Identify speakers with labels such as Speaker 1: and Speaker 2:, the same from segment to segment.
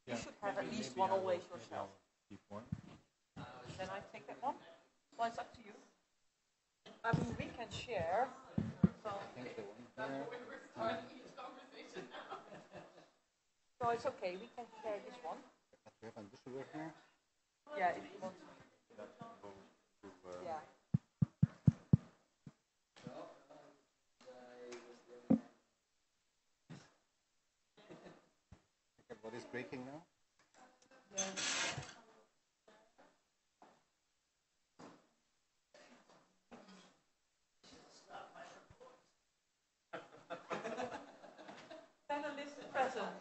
Speaker 1: You should have at least one always yourself.
Speaker 2: Keep one.
Speaker 1: Then I take that one. Well, it's up to you. I mean, we can share. So, so it's okay. We can share this one.
Speaker 2: We have een bussenburg here.
Speaker 1: Yeah, if you want to. Yeah.
Speaker 2: Okay, what is breaking now?
Speaker 1: Yeah. Panelist present.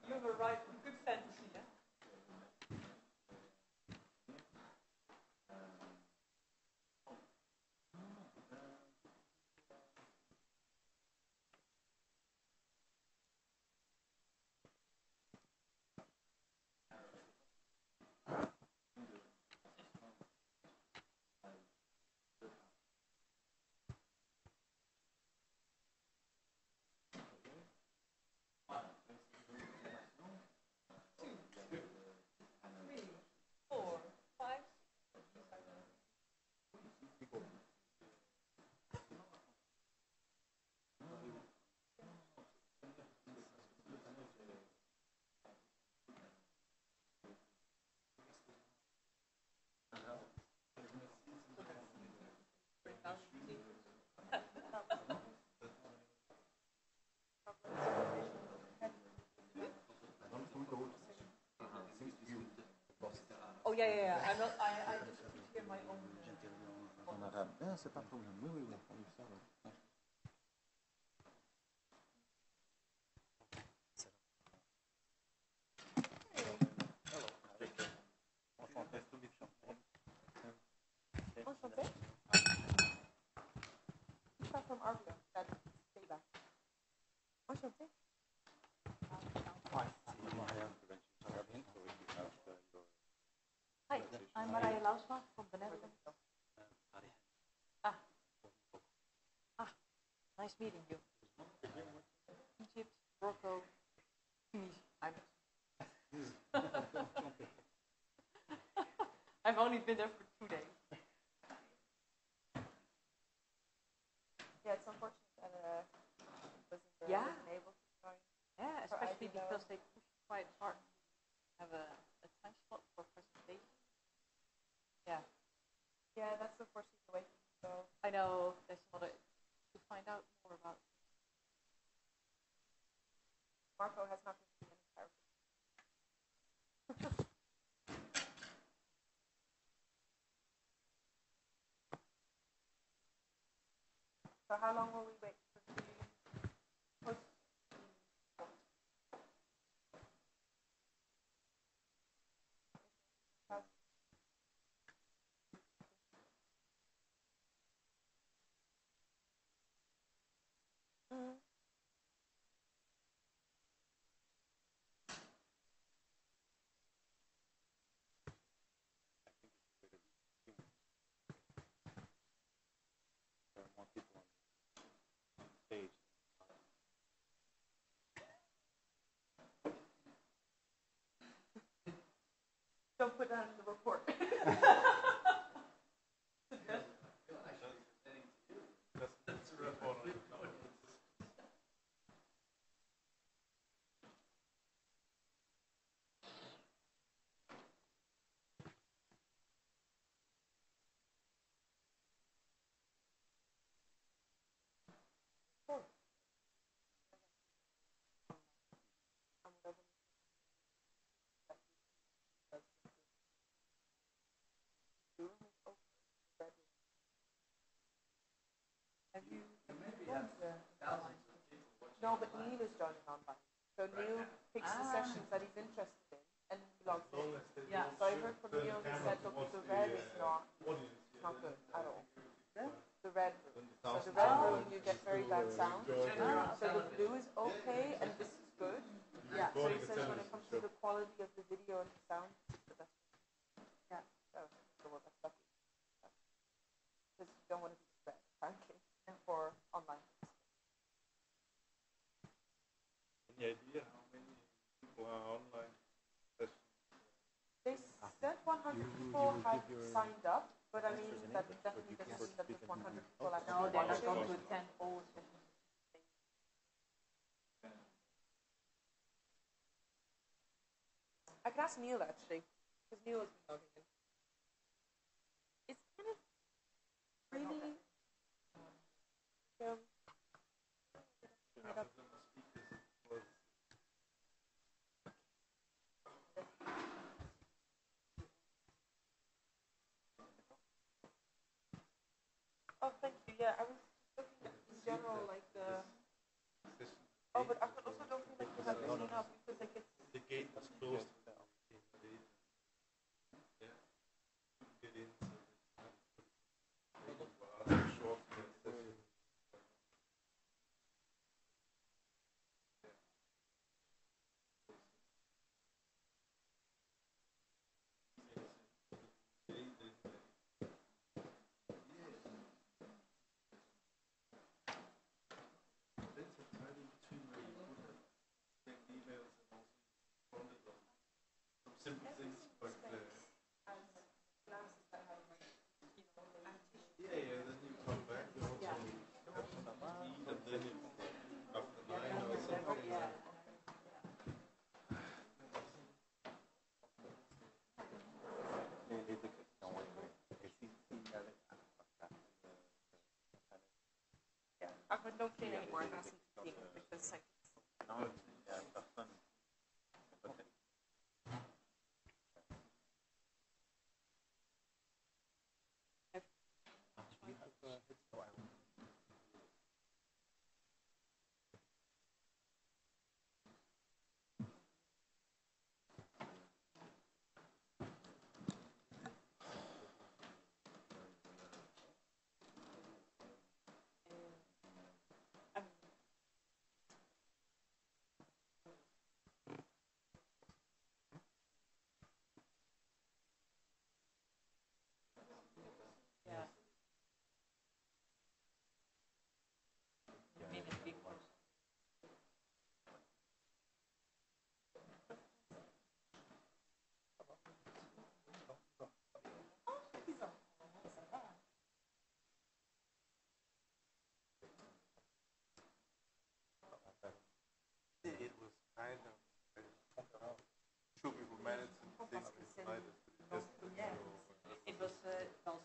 Speaker 1: You've arrived with good fantasy, yeah? Oh yeah. I'm not. I just put here my own.
Speaker 2: C'est pas un problème. Oui, ça va.
Speaker 1: Enchanté. You come from Arvia. That's Seba. Enchanté. Hi, I'm Marije Lausma from the Netherlands. Nice meeting you. Egypt, Morocco, Tunisia. I've only been there for 2 days.
Speaker 3: Yeah, it's unfortunate that wasn't able to join.
Speaker 1: Yeah, especially because they push quite hard to have a time slot for presentation. Yeah.
Speaker 3: Yeah, that's the forced situation. So
Speaker 1: I know there's a lot to find out more about.
Speaker 3: Marco has not been any clarity. So how long will we wait for the post?
Speaker 1: Don't put that in the report. Have you joined the online?
Speaker 3: No, but Neil is joining online. So Neil picks the sessions that he's interested in and he logs in.
Speaker 1: Yeah.
Speaker 3: So I heard from Neil who said, look, the red is not good at all. The red room. So the red room you get very bad sound. So the blue is okay and this is good. Yeah. So he says when it comes to the quality of the video and the sound, it's the best.
Speaker 1: Yeah.
Speaker 3: So well, that's lucky. Because you don't want to be red, apparently, for online. people had signed up, but I mean, that definitely doesn't mean that there's 100 people actually
Speaker 1: No, they're not
Speaker 3: watching.
Speaker 1: going to attend all sessions.
Speaker 3: I can ask Neil actually, because Neil has been logging in.
Speaker 1: It's kind of really.
Speaker 3: Oh, thank you. Yeah, I was looking at in general, like the. Oh, but I also don't feel like you have this enough because like it's.
Speaker 4: The gate was closed. Simple things, but yeah, then you come back, you also have to eat, and then after 9 or something.
Speaker 3: Yeah, I don't clean anymore. I'm asking to clean because like.
Speaker 1: Yeah. Maybe it's big ones.
Speaker 4: It was kind of two people managed and things decided to just
Speaker 1: It was well,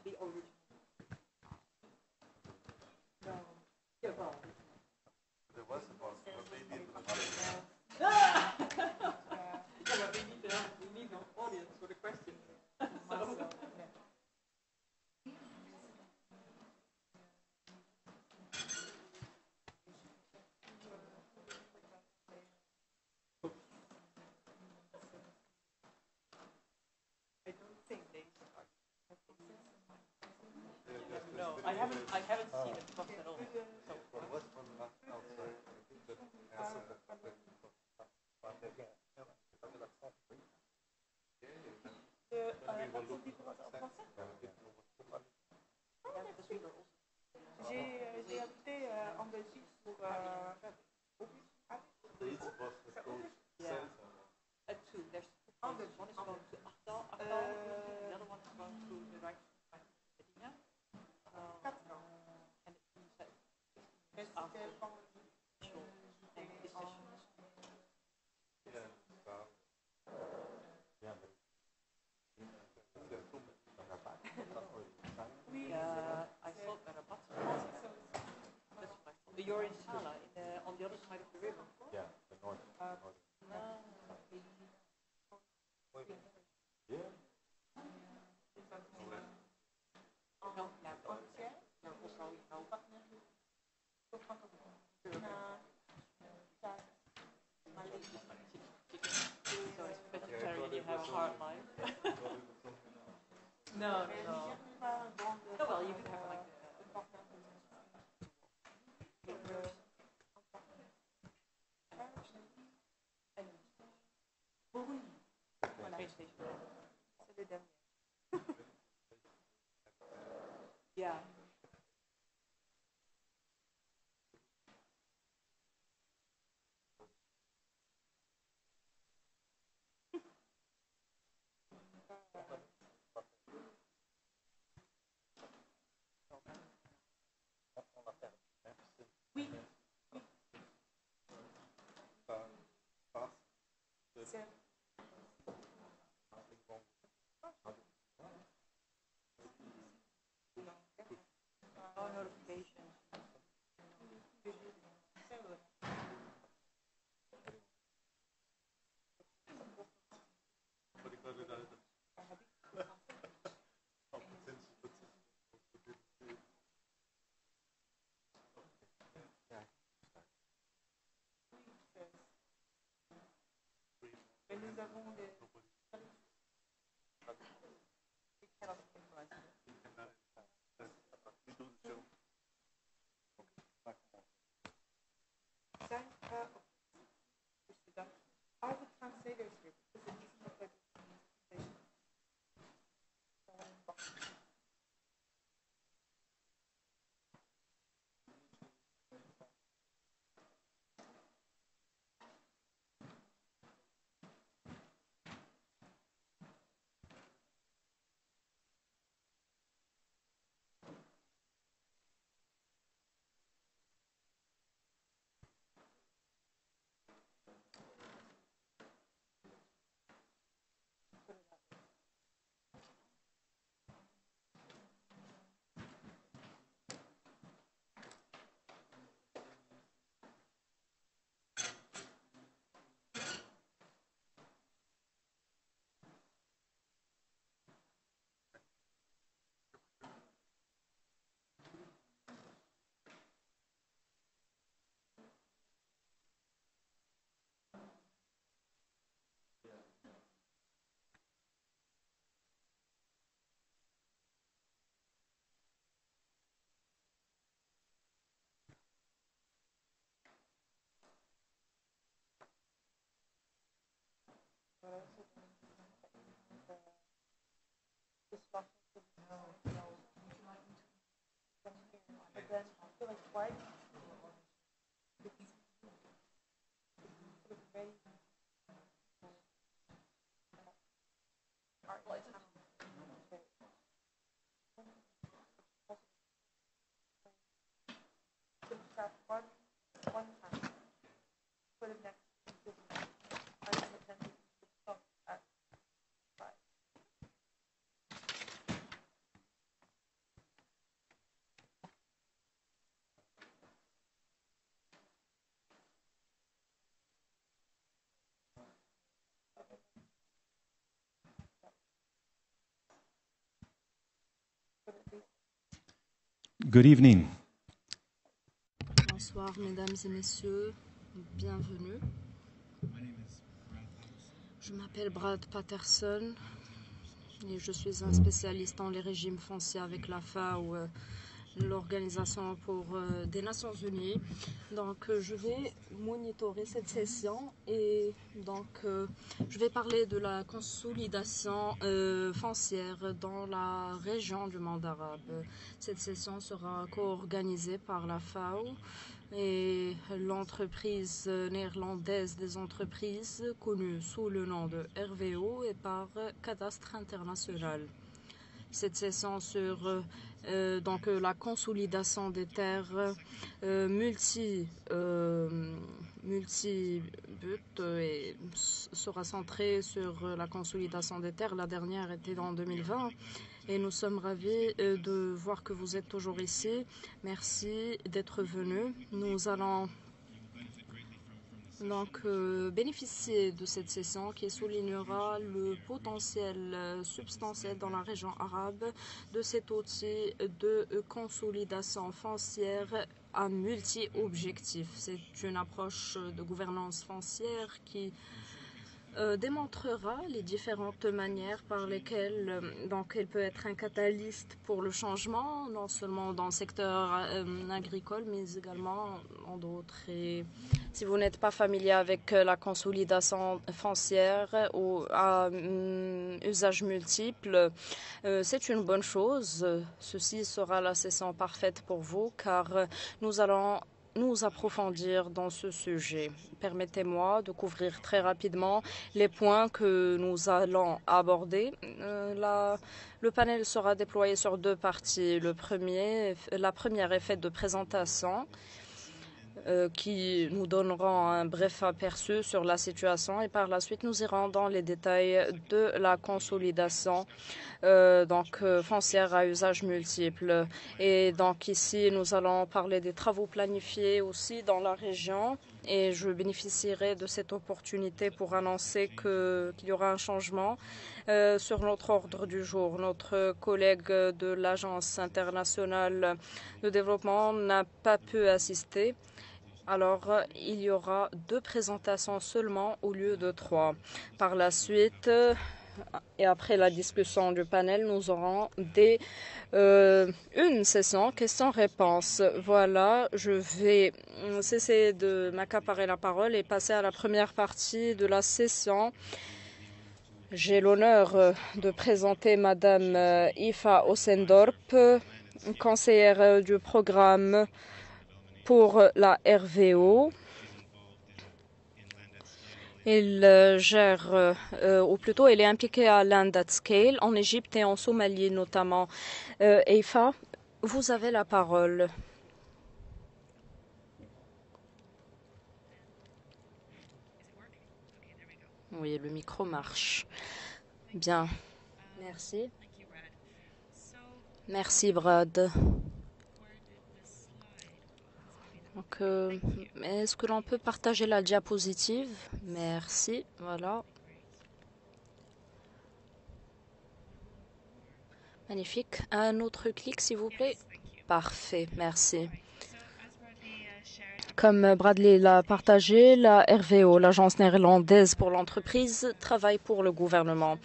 Speaker 1: the original. No. Yeah, well.
Speaker 4: there was a boss, but maybe it was
Speaker 1: Yeah, but we need an audience for the questions. I don't think they start. No, I haven't seen it booked at all. So
Speaker 4: there was one outside, I think that answered that
Speaker 3: J'ai habité en Belgique pour.
Speaker 4: the each bus was closed.
Speaker 1: Yeah. Two. There's two places. One is going to Achtal, the other one is going to the right Medina. And it means that it's after special and this session is. Yeah, I thought that about that's what I thought. You're in Sala, on the other side of the river.
Speaker 2: Yeah, the north.
Speaker 1: No.
Speaker 2: Yeah.
Speaker 1: No, yeah, but you're also, you know, so it's vegetarian, you have a hard life. No. Oh, well, you can have like train station.
Speaker 3: C'est le dernier.
Speaker 1: Yeah. Oh, notification.
Speaker 3: Et nous avons des... Are the translators here? Because it doesn't look like a translation. But then I feel like why one time put it next to I am attending the talk at 5.
Speaker 2: Good evening.
Speaker 5: Bonsoir mesdames et messieurs, bienvenue. Je m'appelle Brad Patterson et je suis un spécialiste dans les régimes fonciers avec la FAO, l'Organisation des Nations Unies. Donc je vais monitorer cette session et donc je vais parler de la consolidation foncière dans la région du monde arabe. Cette session sera co-organisée par la FAO et l'entreprise néerlandaise des entreprises connue sous le nom de RVO et par Cadastre International. Cette session sur donc la consolidation des terres multi-but et sera centrée sur la consolidation des terres. La dernière était en 2020 et nous sommes ravis de voir que vous êtes toujours ici. Merci d'être venus. Nous allons donc bénéficier de cette session qui soulignera le potentiel substantiel dans la région arabe de cet outil de consolidation foncière à multi-objectifs. C'est une approche de gouvernance foncière qui démontrera les différentes manières par lesquelles donc elle peut être un catalyste pour le changement, non seulement dans le secteur agricole, mais également en d'autres. Et si vous n'êtes pas familier avec la consolidation foncière ou à usage multiple, c'est une bonne chose. Ceci sera la session parfaite pour vous car nous allons nous approfondir dans ce sujet. Permettez-moi de couvrir très rapidement les points que nous allons aborder. Le panel sera déployé sur 2 parties. La première est faite de présentation qui nous donneront un bref aperçu sur la situation et par la suite nous irons dans les détails de la consolidation foncière à usage multiple. Et donc ici nous allons parler des travaux planifiés aussi dans la région et je bénéficierai de cette opportunité pour annoncer qu'il y aura un changement sur notre ordre du jour. Notre collègue de l'Agence internationale de développement n'a pas pu assister. Alors, il y aura 2 présentations seulement au lieu de 3. Par la suite, et après la discussion du panel, nous aurons une session questions-réponses. Voilà, je vais cesser de m'accaparer la parole et passer à la première partie de la session. J'ai l'honneur de présenter Madame Aoife Ossendorp, conseillère du programme pour la RVO. Elle gère, ou plutôt elle est impliquée à Land at Scale en Égypte et en Somalie notamment. Aoife, vous avez la parole. Oui, le micro marche. Bien. Merci. Merci, Brad. Donc, est-ce que l'on peut partager la diapositive? Merci. Voilà. Magnifique. Un autre clic, s'il vous plaît. Parfait. Merci. Comme Bradley l'a partagé, la RVO, l'Agence néerlandaise pour l'entreprise, travaille pour le gouvernement.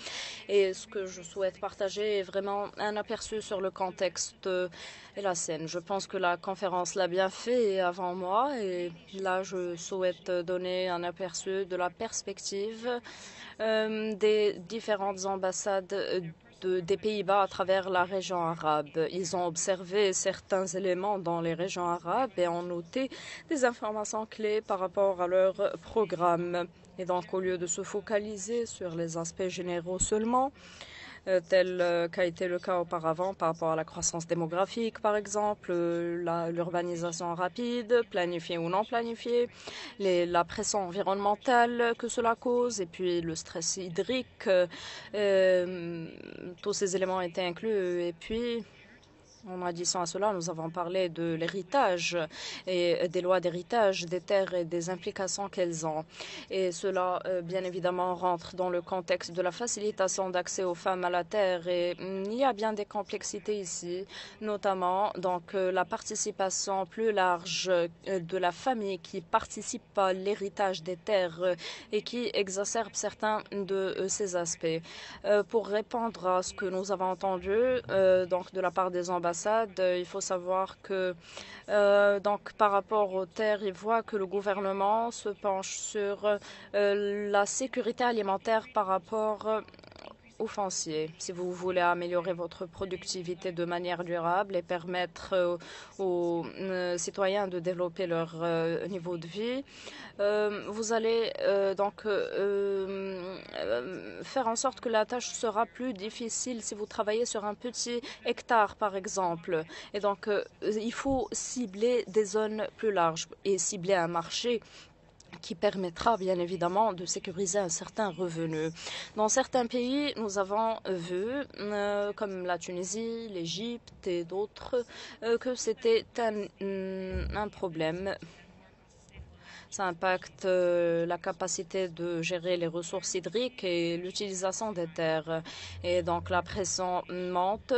Speaker 5: Et ce que je souhaite partager est vraiment un aperçu sur le contexte et la scène. Je pense que la conférence l'a bien fait avant moi. Et là, je souhaite donner un aperçu de la perspective des différentes ambassades des Pays-Bas à travers la région arabe. Ils ont observé certains éléments dans les régions arabes et ont noté des informations clés par rapport à leur programme. Et donc, au lieu de se focaliser sur les aspects généraux seulement, tel qu'a été le cas auparavant par rapport à la croissance démographique, par exemple, l'urbanisation rapide, planifiée ou non planifiée, la pression environnementale que cela cause, et puis le stress hydrique, tous ces éléments étaient inclus. Et puis, en addition à cela, nous avons parlé de l'héritage et des lois d'héritage des terres et des implications qu'elles ont. Et cela, bien évidemment, rentre dans le contexte de la facilitation d'accès aux femmes à la terre. Et il y a bien des complexités ici, notamment donc la participation plus large de la famille qui participe à l'héritage des terres et qui exacerbe certains de ces aspects. Pour répondre à ce que nous avons entendu donc de la part des ambassades, il faut savoir que donc par rapport aux terres, ils voient que le gouvernement se penche sur la sécurité alimentaire par rapport aux fonciers. Si vous voulez améliorer votre productivité de manière durable et permettre aux citoyens de développer leur niveau de vie, vous allez donc faire en sorte que la tâche sera plus difficile si vous travaillez sur un petit hectare, par exemple. Et donc, il faut cibler des zones plus larges et cibler un marché qui permettra bien évidemment de sécuriser un certain revenu. Dans certains pays, nous avons vu, comme la Tunisie, l'Égypte et d'autres, que c'était un problème. Ça impacte la capacité de gérer les ressources hydriques et l'utilisation des terres. Et donc la pression monte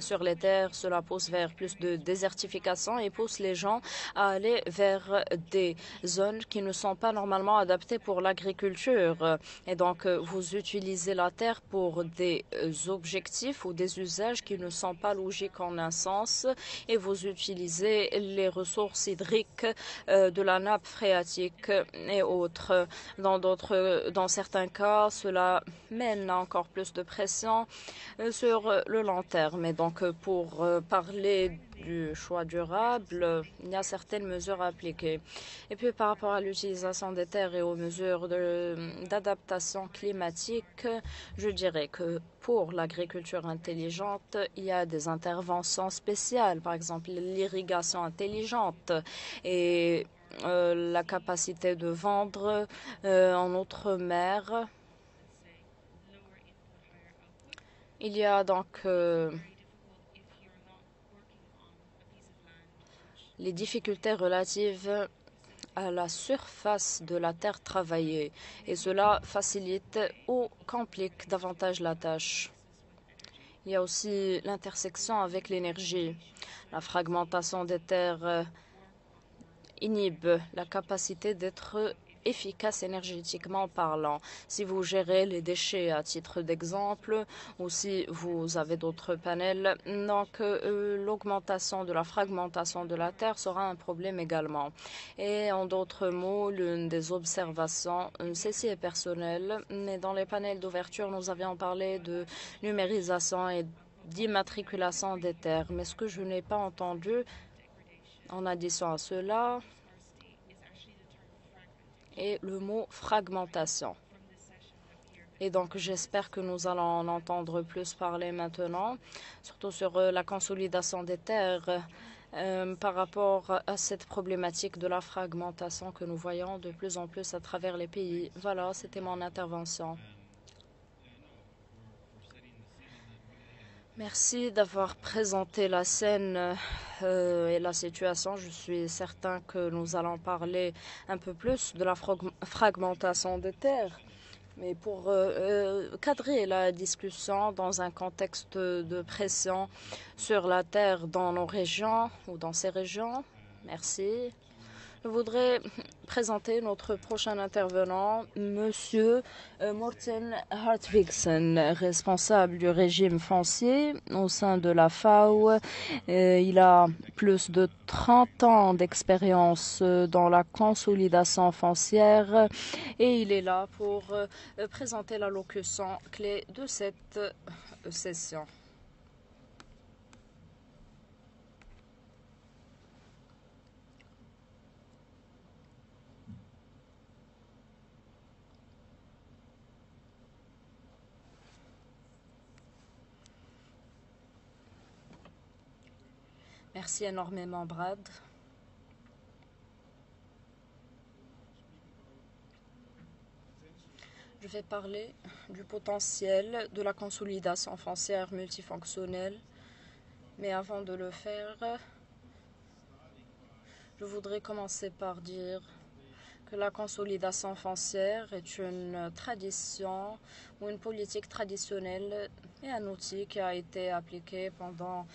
Speaker 5: sur les terres, cela pousse vers plus de désertification et pousse les gens à aller vers des zones qui ne sont pas normalement adaptées pour l'agriculture. Et donc, vous utilisez la terre pour des objectifs ou des usages qui ne sont pas logiques en un sens et vous utilisez les ressources hydriques de la nappe phréatique et autres. Dans certains cas, cela mène à encore plus de pression sur le long terme. Et donc, pour parler du choix durable, il y a certaines mesures appliquées. Et puis, par rapport à l'utilisation des terres et aux mesures d'adaptation climatique, je dirais que pour l'agriculture intelligente, il y a des interventions spéciales, par exemple l'irrigation intelligente. Et la capacité de vendre en outre-mer. Il y a donc les difficultés relatives à la surface de la terre travaillée et cela facilite ou complique davantage la tâche. Il y a aussi l'intersection avec l'énergie. La fragmentation des terres inhibe la capacité d'être efficace énergétiquement parlant. Si vous gérez les déchets à titre d'exemple ou si vous avez d'autres panels, donc l'augmentation de la fragmentation de la terre sera un problème également. Et en d'autres mots, l'une des observations, ceci est personnel, mais dans les panels d'ouverture, nous avions parlé de numérisation et d'immatriculation des terres. Mais ce que je n'ai pas entendu en addition à cela est le mot fragmentation. Et donc, j'espère que nous allons en entendre plus parler maintenant, surtout sur la consolidation des terres par rapport à cette problématique de la fragmentation que nous voyons de plus en plus à travers les pays. Voilà, c'était mon intervention. Merci d'avoir présenté la scène et la situation. Je suis certain que nous allons parler un peu plus de la fragmentation des terres. Mais pour cadrer la discussion dans un contexte de pression sur la terre dans nos régions ou dans ces régions, merci. Je voudrais présenter notre prochain intervenant, Monsieur Morten Hartvigsen, responsable du régime foncier au sein de la FAO. Il a plus de 30 ans d'expérience dans la consolidation foncière et il est là pour présenter l'allocution clé de cette session. Merci énormément, Brad. Je vais parler du potentiel de la consolidation foncière multifonctionnelle. Mais avant de le faire, je voudrais commencer par dire que la consolidation foncière est une tradition ou une politique traditionnelle et un outil qui a été appliqué pendant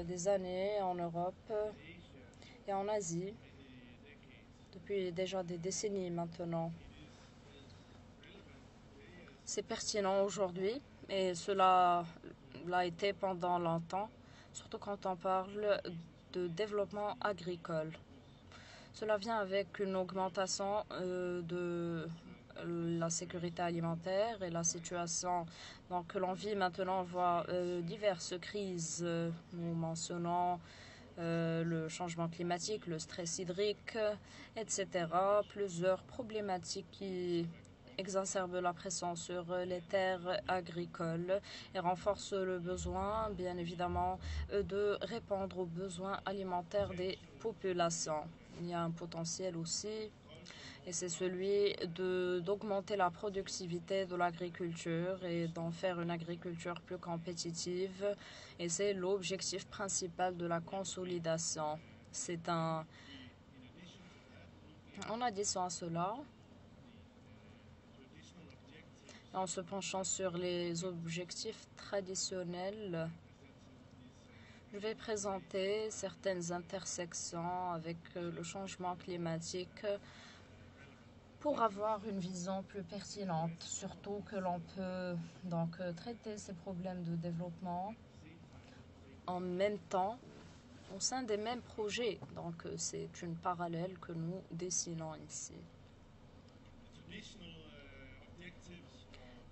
Speaker 5: des années en Europe et en Asie, depuis déjà des décennies maintenant. C'est pertinent aujourd'hui et cela l'a été pendant longtemps, surtout quand on parle de développement agricole. Cela vient avec une augmentation de la sécurité alimentaire et la situation que l'on vit maintenant. On voit diverses crises. Nous mentionnons le changement climatique, le stress hydrique, etc. Plusieurs problématiques qui exacerbe la pression sur les terres agricoles et renforce le besoin, bien évidemment, de répondre aux besoins alimentaires des populations. Il y a un potentiel aussi, et c'est celui d'augmenter la productivité de l'agriculture et d'en faire une agriculture plus compétitive. Et c'est l'objectif principal de la consolidation. En addition à cela, en se penchant sur les objectifs traditionnels, je vais présenter certaines intersections avec le changement climatique pour avoir une vision plus pertinente, surtout que l'on peut donc traiter ces problèmes de développement en même temps au sein des mêmes projets. Donc c'est une parallèle que nous dessinons ici.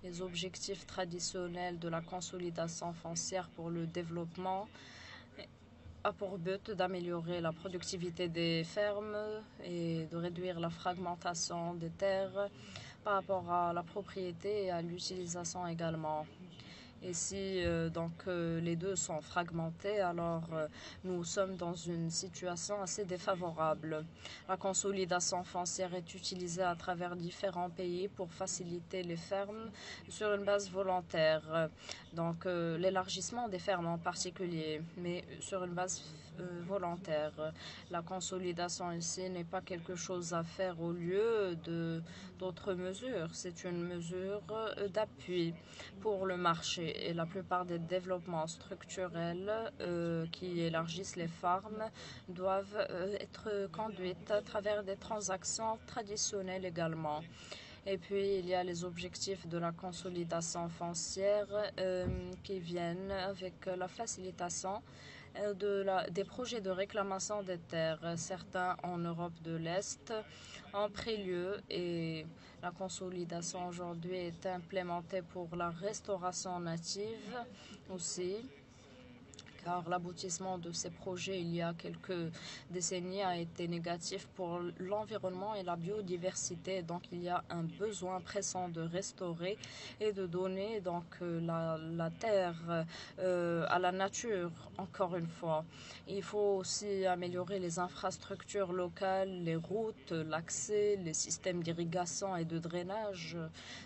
Speaker 5: Les objectifs traditionnels de la consolidation foncière pour le développement a pour but d'améliorer la productivité des fermes et de réduire la fragmentation des terres par rapport à la propriété et à l'utilisation également. Et si les deux sont fragmentés, alors nous sommes dans une situation assez défavorable. La consolidation foncière est utilisée à travers différents pays pour faciliter les fermes sur une base volontaire. L'élargissement des fermes en particulier, mais sur une base volontaire. La consolidation ici n'est pas quelque chose à faire au lieu d'autres mesures. C'est une mesure d'appui pour le marché et la plupart des développements structurels qui élargissent les fermes doivent être conduits à travers des transactions traditionnelles également. Et puis, il y a les objectifs de la consolidation foncière qui viennent avec la facilitation des projets de réclamation des terres, certains en Europe de l'Est en prélieu, et la consolidation aujourd'hui est implémentée pour la restauration native aussi, car l'aboutissement de ces projets il y a quelques décennies a été négatif pour l'environnement et la biodiversité. Donc il y a un besoin pressant de restaurer et de donner la terre à la nature, encore une fois. Il faut aussi améliorer les infrastructures locales, les routes, l'accès, les systèmes d'irrigation et de drainage.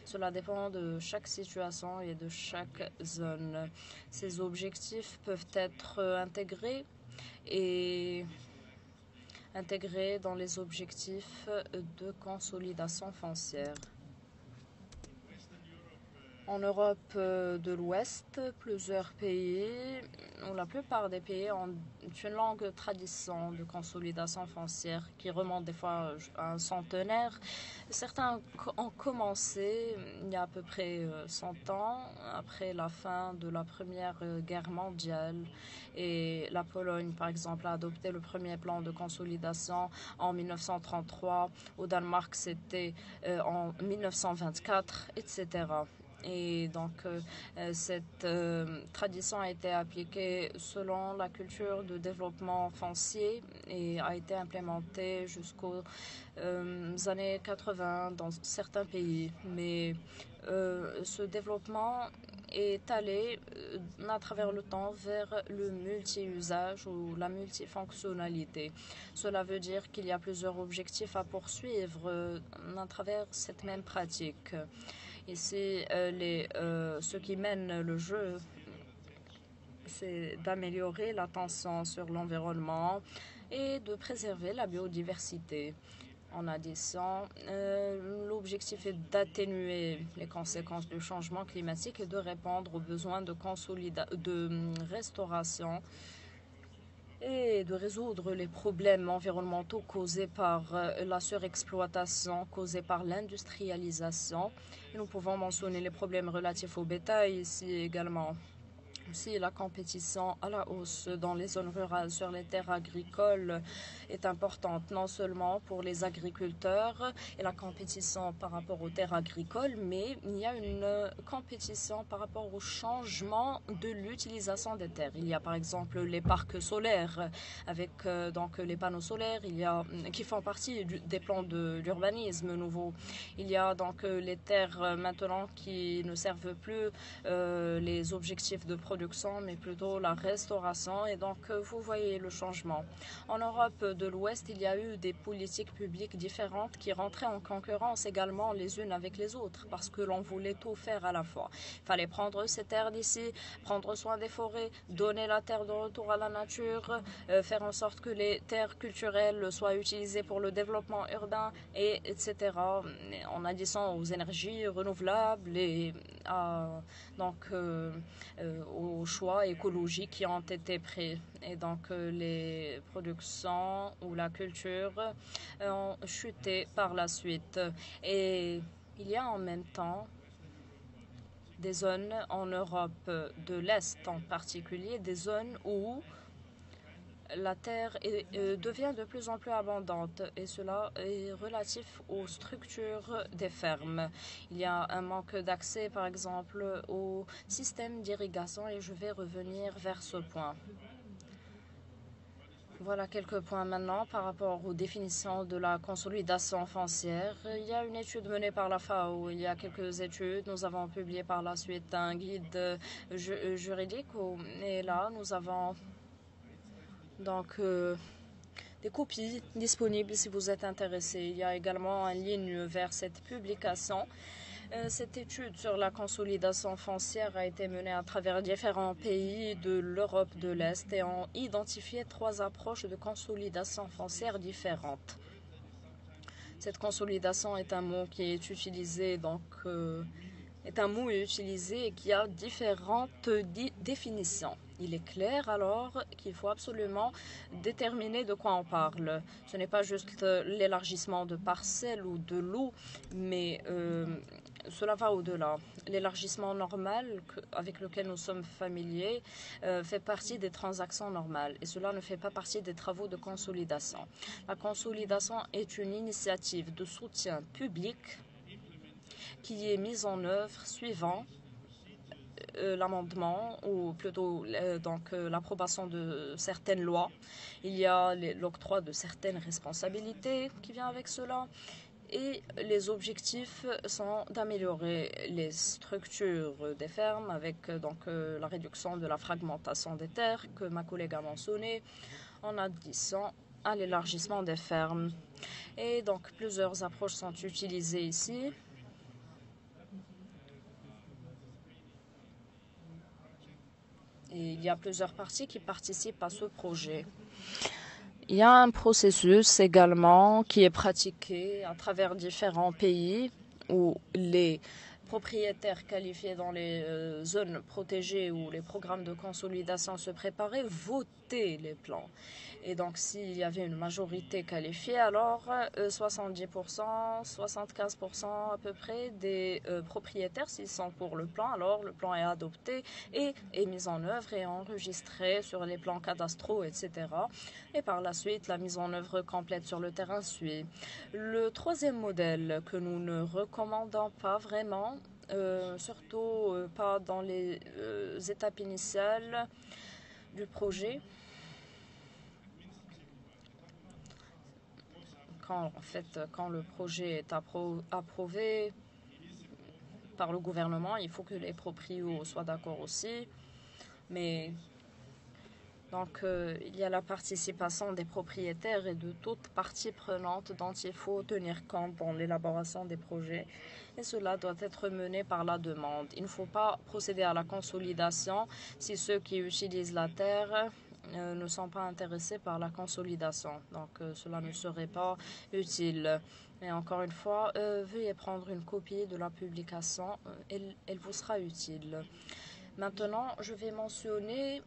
Speaker 5: Cela dépend de chaque situation et de chaque zone. Ces objectifs peuvent être intégrés dans les objectifs de consolidation foncière. En Europe de l'Ouest, plusieurs pays, ou la plupart des pays, ont une longue tradition de consolidation foncière qui remonte des fois à un centenaire. Certains ont commencé il y a à peu près 100 ans, après la fin de la Première Guerre mondiale. Et la Pologne, par exemple, a adopté le premier plan de consolidation en 1933. Au Danemark, c'était en 1924, etc. Et cette tradition a été appliquée selon la culture de développement foncier et a été implémentée jusqu'aux années 80 dans certains pays. Mais ce développement est allé à travers le temps vers le multi-usage ou la multifonctionnalité. Cela veut dire qu'il y a plusieurs objectifs à poursuivre à travers cette même pratique. Ici, ce qui mène le jeu, c'est d'améliorer l'attention sur l'environnement et de préserver la biodiversité. En addition, l'objectif est d'atténuer les conséquences du changement climatique et de répondre aux besoins de restauration et de résoudre les problèmes environnementaux causés par la surexploitation, causés par l'industrialisation. Et nous pouvons mentionner les problèmes relatifs au bétail ici également. Aussi, la compétition à la hausse dans les zones rurales sur les terres agricoles est importante, non seulement pour les agriculteurs et la compétition par rapport aux terres agricoles, mais il y a une compétition par rapport au changement de l'utilisation des terres. Il y a par exemple les parcs solaires avec les panneaux solaires, qui font partie des plans d'urbanisme nouveau. Il y a les terres maintenant qui ne servent plus les objectifs de production, mais plutôt la restauration. Et vous voyez le changement. En Europe de l'Ouest, il y a eu des politiques publiques différentes qui rentraient en concurrence également les unes avec les autres parce que l'on voulait tout faire à la fois. Il fallait prendre ces terres d'ici, prendre soin des forêts, donner la terre de retour à la nature, faire en sorte que les terres culturelles soient utilisées pour le développement urbain, etc. En addition aux énergies renouvelables et aux choix écologiques qui ont été pris. Et les productions ou la culture ont chuté par la suite. Et il y a en même temps des zones en Europe de l'Est en particulier, des zones où la terre devient de plus en plus abondante et cela est relatif aux structures des fermes. Il y a un manque d'accès, par exemple, au système d'irrigation et je vais revenir vers ce point. Voilà quelques points maintenant par rapport aux définitions de la consolidation foncière. Il y a une étude menée par la FAO, il y a quelques études. Nous avons publié par la suite un guide juridique et là nous avons donc des copies disponibles si vous êtes intéressé. Il y a également un ligne vers cette publication. Cette étude sur la consolidation foncière a été menée à travers différents pays de l'Europe de l'Est et ont identifié 3 approches de consolidation foncière différentes. Cette consolidation est un mot qui est utilisé, est un mot utilisé et qui a différentes définitions. Il est clair alors qu'il faut absolument déterminer de quoi on parle. Ce n'est pas juste l'élargissement de parcelles ou de lots, mais cela va au-delà. L'élargissement normal avec lequel nous sommes familiers fait partie des transactions normales et cela ne fait pas partie des travaux de consolidation. La consolidation est une initiative de soutien public qui est mise en œuvre suivant l'amendement ou plutôt l'approbation de certaines lois. Il y a l'octroi de certaines responsabilités qui vient avec cela. Et les objectifs sont d'améliorer les structures des fermes avec la réduction de la fragmentation des terres que ma collègue a mentionné en addition à l'élargissement des fermes. Et donc plusieurs approches sont utilisées ici. Et il y a plusieurs parties qui participent à ce projet. Il y a un processus également qui est pratiqué à travers différents pays où les propriétaires qualifiés dans les zones protégées où les programmes de consolidation se préparaient votaient les plans. Et donc, s'il y avait une majorité qualifiée, alors 70%, 75% à peu près des propriétaires, s'ils sont pour le plan, alors le plan est adopté et est mis en œuvre et enregistré sur les plans cadastraux, etc. Et par la suite, la mise en œuvre complète sur le terrain suit. Le troisième modèle que nous ne recommandons pas vraiment, surtout pas dans les étapes initiales du projet, quand le projet est approuvé par le gouvernement, il faut que les proprios soient d'accord aussi. Mais donc, il y a la participation des propriétaires et de toutes parties prenantes dont il faut tenir compte dans l'élaboration des projets. Et cela doit être mené par la demande. Il ne faut pas procéder à la consolidation si ceux qui utilisent la terre ne sont pas intéressés par la consolidation. Donc, cela ne serait pas utile. Et encore une fois, veuillez prendre une copie de la publication. Elle vous sera utile. Maintenant, je vais mentionner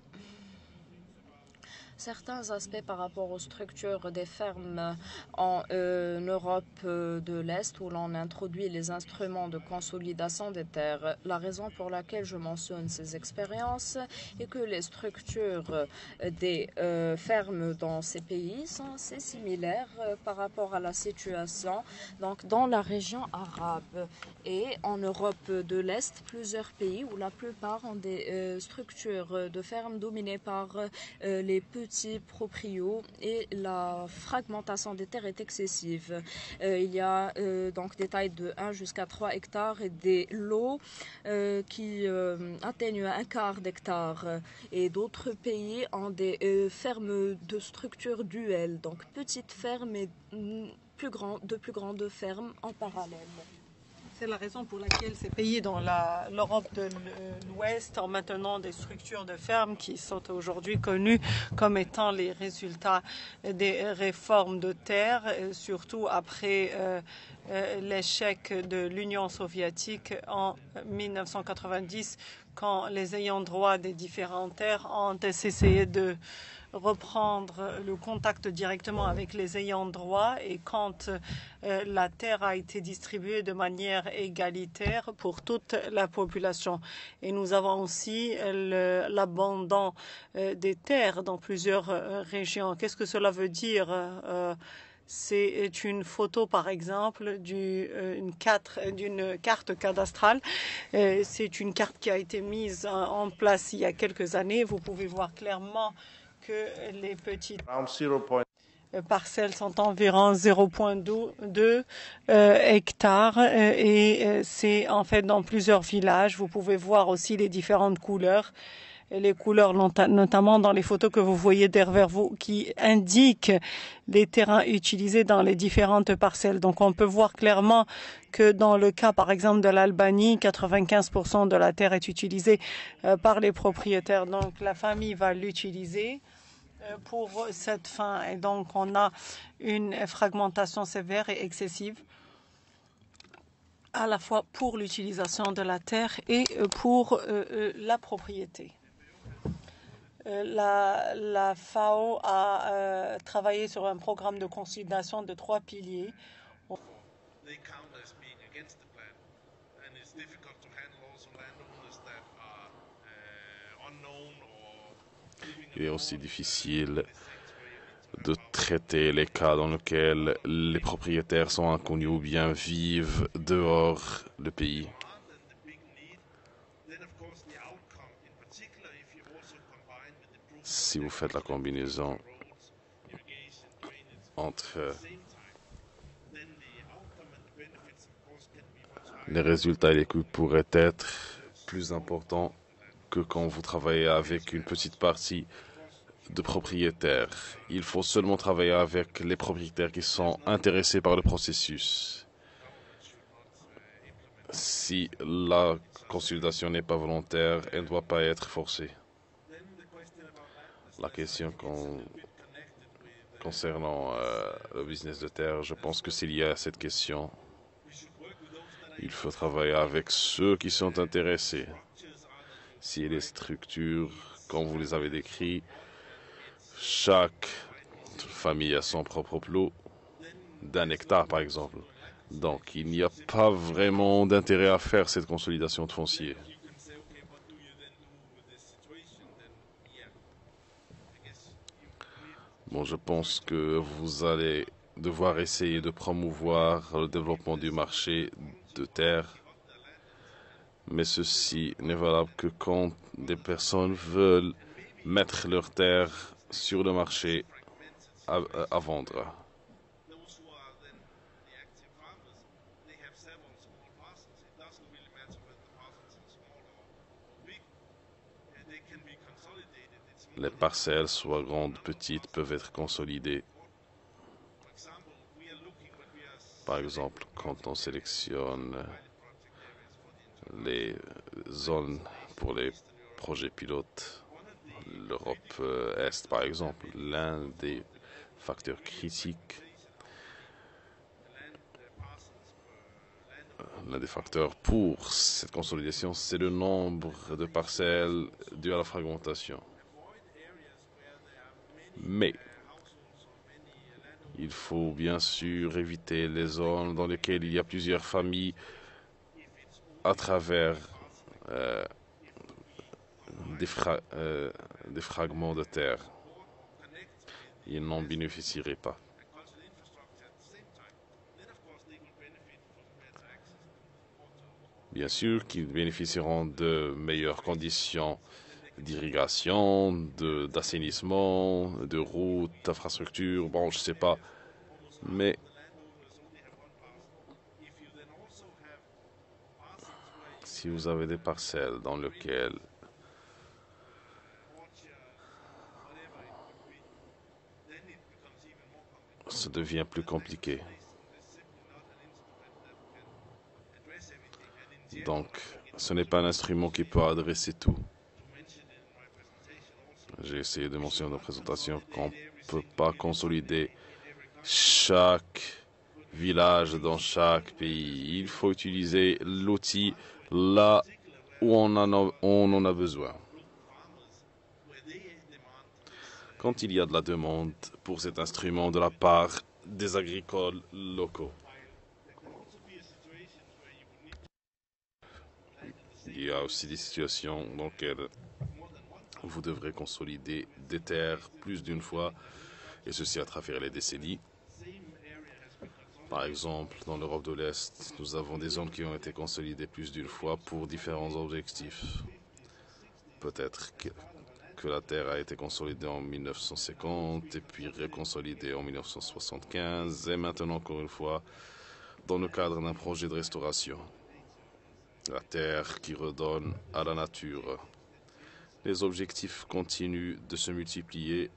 Speaker 5: certains aspects par rapport aux structures des fermes en Europe de l'Est où l'on introduit les instruments de consolidation des terres. La raison pour laquelle je mentionne ces expériences est que les structures des fermes dans ces pays sont assez similaires par rapport à la situation donc, dans la région arabe et en Europe de l'Est, plusieurs pays où la plupart ont des structures de fermes dominées par les petits proprios et la fragmentation des terres est excessive. Il y a donc des tailles de 1 jusqu'à 3 hectares et des lots qui atteignent un quart d'hectare. Et d'autres pays ont des fermes de structure duelle, donc petites fermes et de plus grandes fermes en parallèle.
Speaker 6: C'est la raison pour laquelle ces pays dans l'Europe de l'Ouest ont maintenant des structures de fermes qui sont aujourd'hui connues comme étant les résultats des réformes de terre, surtout après l'échec de l'Union soviétique en 1990, quand les ayants droit des différentes terres ont essayé de reprendre le contact directement avec les ayants droit et quand la terre a été distribuée de manière égalitaire pour toute la population. Et nous avons aussi l'abandon des terres dans plusieurs régions. Qu'est-ce que cela veut dire? C'est une photo, par exemple, d'une carte cadastrale. C'est une carte qui a été mise en place il y a quelques années. Vous pouvez voir clairement que les petites
Speaker 4: Around 0.
Speaker 6: parcelles sont environ 0,2 hectares et c'est en fait dans plusieurs villages. Vous pouvez voir aussi les différentes couleurs. Les couleurs, notamment dans les photos que vous voyez derrière vous, qui indiquent les terrains utilisés dans les différentes parcelles. Donc, on peut voir clairement que dans le cas, par exemple, de l'Albanie, 95% de la terre est utilisée par les propriétaires. Donc, la famille va l'utiliser pour cette fin. Et donc, on a une fragmentation sévère et excessive à la fois pour l'utilisation de la terre et pour la propriété. La FAO a travaillé sur un programme de consolidation de 3 piliers.
Speaker 7: Il est aussi difficile de traiter les cas dans lesquels les propriétaires sont inconnus ou bien vivent dehors du pays. Si vous faites la combinaison entre les résultats et les coûts pourraient être plus importants que quand vous travaillez avec une petite partie de propriétaires. Il faut seulement travailler avec les propriétaires qui sont intéressés par le processus. Si la consolidation n'est pas volontaire, elle ne doit pas être forcée. La question concernant le business de terre, je pense que s'il y a cette question, il faut travailler avec ceux qui sont intéressés. Si les structures, comme vous les avez décrites, chaque famille a son propre plot d'1 hectare, par exemple. Donc, il n'y a pas vraiment d'intérêt à faire cette consolidation de foncier. Bon, je pense que vous allez devoir essayer de promouvoir le développement du marché de terre, mais ceci n'est valable que quand des personnes veulent mettre leurs terres sur le marché à vendre. Les parcelles, soit grandes, petites, peuvent être consolidées. Par exemple, quand on sélectionne les zones pour les projets pilotes, l'Europe Est, par exemple, l'un des facteurs critiques, l'un des facteurs pour cette consolidation, c'est le nombre de parcelles dues à la fragmentation. Mais il faut bien sûr éviter les zones dans lesquelles il y a plusieurs familles à travers des fragments de terre. Ils n'en bénéficieraient pas. Bien sûr qu'ils bénéficieront de meilleures conditions d'irrigation, d'assainissement, de routes, d'infrastructures, bon, je ne sais pas. Mais si vous avez des parcelles dans lesquelles ça devient plus compliqué. Donc, ce n'est pas un instrument qui peut adresser tout. J'ai essayé de mentionner dans la présentation qu'on ne peut pas consolider chaque village dans chaque pays. Il faut utiliser l'outil là où on en a besoin. Quand il y a de la demande pour cet instrument de la part des agricoles locaux. Il y a aussi des situations dans lesquelles vous devrez consolider des terres plus d'une fois, et ceci à travers les décennies. Par exemple, dans l'Europe de l'Est, nous avons des zones qui ont été consolidées plus d'une fois pour différents objectifs. Peut-être que la terre a été consolidée en 1950 et puis reconsolidée en 1975 et maintenant encore une fois dans le cadre d'un projet de restauration. La terre qui redonne à la nature. Les objectifs continuent de se multiplier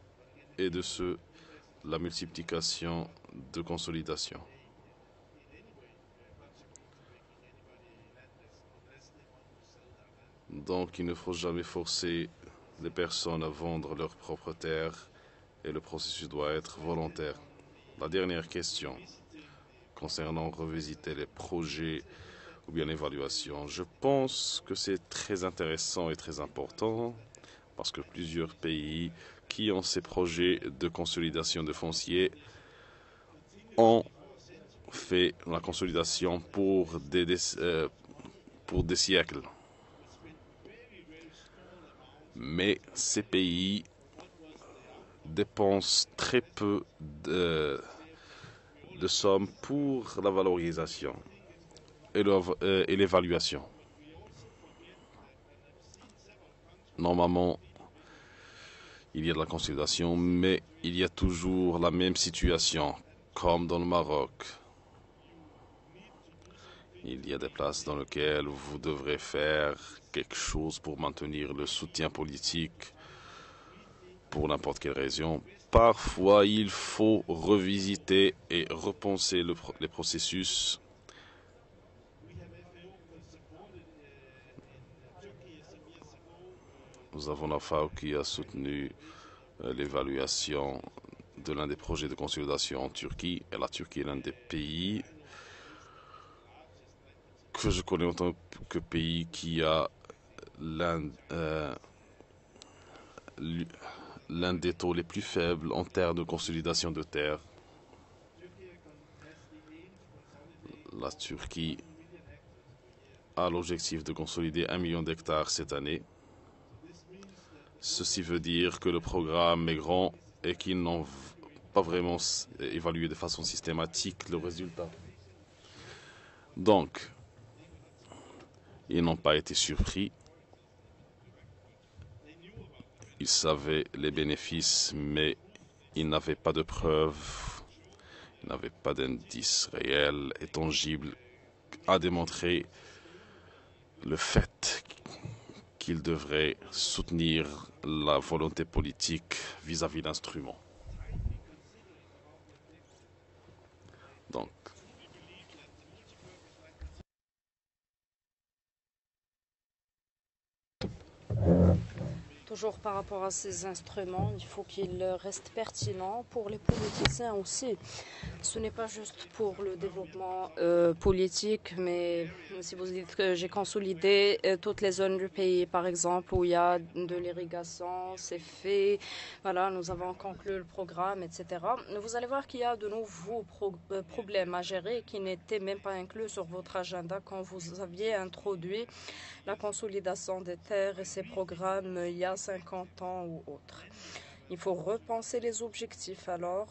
Speaker 7: et la multiplication de consolidation. Donc, il ne faut jamais forcer les personnes à vendre leur propre terre et le processus doit être volontaire. La dernière question concernant revisiter les projets ou bien l'évaluation. Je pense que c'est très intéressant et très important parce que plusieurs pays qui ont ces projets de consolidation de foncier ont fait la consolidation pour des siècles. Mais ces pays dépensent très peu de sommes pour la valorisation et l'évaluation. Normalement, il y a de la consolidation, mais il y a toujours la même situation, comme dans le Maroc. Il y a des places dans lesquelles vous devrez faire quelque chose pour maintenir le soutien politique pour n'importe quelle raison. Parfois, il faut revisiter et repenser les processus. Nous avons la FAO qui a soutenu l'évaluation de l'un des projets de consolidation en Turquie. Et la Turquie est l'un des pays que je connais en tant que pays qui a l'un des taux les plus faibles en termes de consolidation de terre. La Turquie a l'objectif de consolider 1 million d'hectares cette année. Ceci veut dire que le programme est grand et qu'ils n'ont pas vraiment évalué de façon systématique le résultat. Donc, ils n'ont pas été surpris. Ils savaient les bénéfices, mais ils n'avaient pas de preuves, ils n'avaient pas d'indices réels et tangibles à démontrer le fait qu'ils devraient soutenir la volonté politique vis-à-vis d'instruments. Donc,
Speaker 5: toujours par rapport à ces instruments, il faut qu'ils restent pertinents pour les politiciens aussi. Ce n'est pas juste pour le développement politique, mais si vous dites que j'ai consolidé toutes les zones du pays, par exemple, où il y a de l'irrigation, c'est fait, voilà, nous avons conclu le programme, etc. Vous allez voir qu'il y a de nouveaux problèmes à gérer qui n'étaient même pas inclus sur votre agenda quand vous aviez introduit la consolidation des terres et ces programmes il y a 50 ans ou autre. Il faut repenser les objectifs alors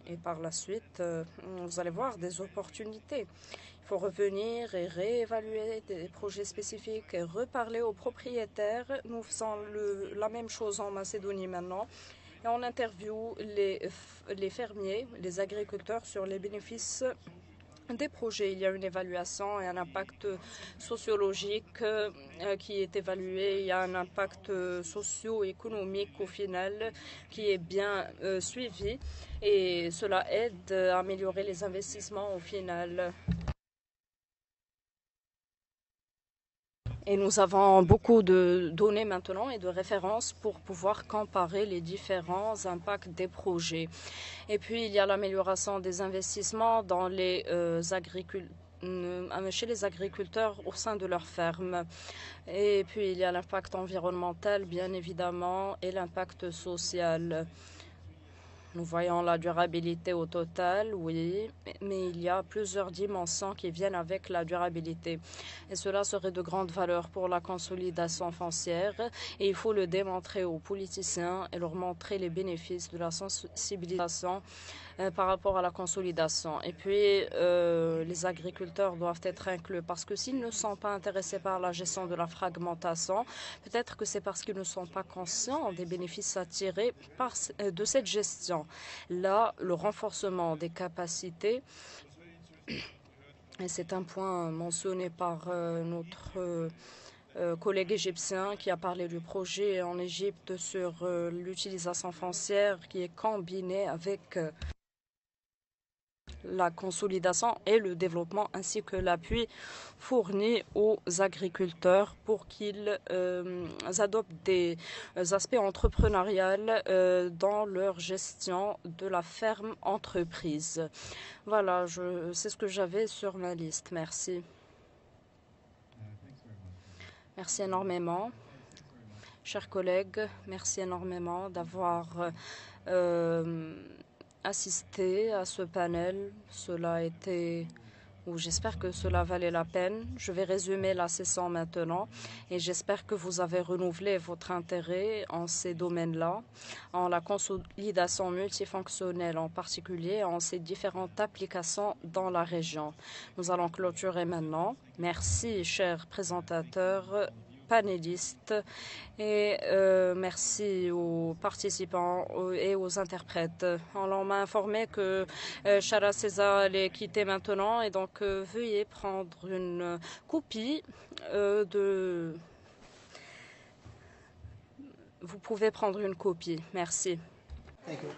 Speaker 5: et par la suite, vous allez voir des opportunités. Il faut revenir et réévaluer des projets spécifiques et reparler aux propriétaires. Nous faisons la même chose en Macédonie maintenant. Et on interviewe les fermiers, les agriculteurs sur les bénéfices des projets. Il y a une évaluation et un impact sociologique qui est évalué. Il y a un impact socio-économique au final qui est bien suivi et cela aide à améliorer les investissements au final. Et nous avons beaucoup de données maintenant et de références pour pouvoir comparer les différents impacts des projets. Et puis, il y a l'amélioration des investissements dans chez les agriculteurs au sein de leurs fermes. Et puis, il y a l'impact environnemental, bien évidemment, et l'impact social. Nous voyons la durabilité au total, oui, mais il y a plusieurs dimensions qui viennent avec la durabilité. Et cela serait de grande valeur pour la consolidation foncière. Et il faut le démontrer aux politiciens et leur montrer les bénéfices de la sensibilisation par rapport à la consolidation. Et puis, les agriculteurs doivent être inclus parce que s'ils ne sont pas intéressés par la gestion de la fragmentation, peut-être que c'est parce qu'ils ne sont pas conscients des bénéfices à tirer de cette gestion. Là, le renforcement des capacités, et c'est un point mentionné par notre collègue égyptien qui a parlé du projet en Égypte sur l'utilisation foncière qui est combinée avec la consolidation et le développement ainsi que l'appui fourni aux agriculteurs pour qu'ils adoptent des aspects entrepreneuriaux dans leur gestion de la ferme entreprise. Voilà, c'est ce que j'avais sur ma liste. Merci. Merci énormément. Chers collègues, merci énormément d'avoir assisté à ce panel. Cela a été, ou j'espère que cela valait la peine. Je vais résumer la session maintenant et j'espère que vous avez renouvelé votre intérêt en ces domaines-là, en la consolidation multifonctionnelle en particulier, en ces différentes applications dans la région. Nous allons clôturer maintenant. Merci, chers présentateurs, panélistes, et merci aux participants et aux interprètes. On m'a informé que Shara César allait quitter maintenant et donc veuillez prendre une copie Vous pouvez prendre une copie. Merci.
Speaker 2: Thank you.